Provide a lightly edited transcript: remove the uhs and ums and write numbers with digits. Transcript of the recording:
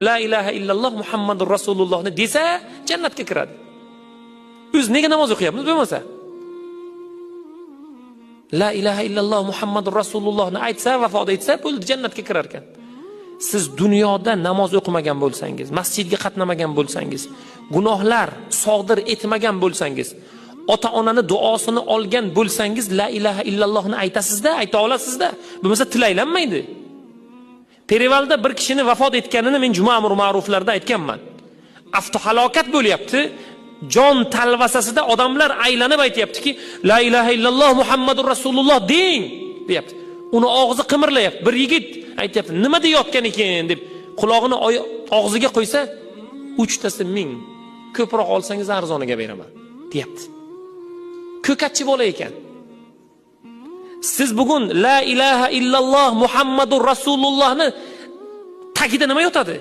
La ilaha illalloh Muhammadur Rasulullohni desa jannatga kiradi. Biz nega namoz o'qiyapmiz bo'lmasa? La ilaha illalloh Muhammadur Rasulullohni aytsa, vafot etsa, bo'ldi, jannatga kirar ekan. Siz dunyoda namoz o'qimagan bo'lsangiz, masjidga qatnamagan bo'lsangiz, gunohlar sodir etmagan bo'lsangiz, ota-onani duosini olgan bo'lsangiz, la ilaha illallohni aytasizda, ayta olasizda. Bo'lmasa tilaylanmaydi. Perivalda bir kishini vafot etganini men juma amr ma'ruflarda aytganman. Avtohalokat bo'lyapti. Jon talvasasida odamlar aylanib aytayaptiki, la ilaha illalloh Muhammadur Rasululloh deng, deyapti. Uni og'zi qimirlayapti. Bir yigit aytayapti, nima deyotgan ekan deb quloqini og'ziga qo'ysa, 3 tasi 1000. Ko'proq olsangiz arzoniga beraman, deyapti. Ko'katchi bola ekan. Siz bugun la ilaha illalloh Muhammadur Rasulullohni tagida nima yotadi?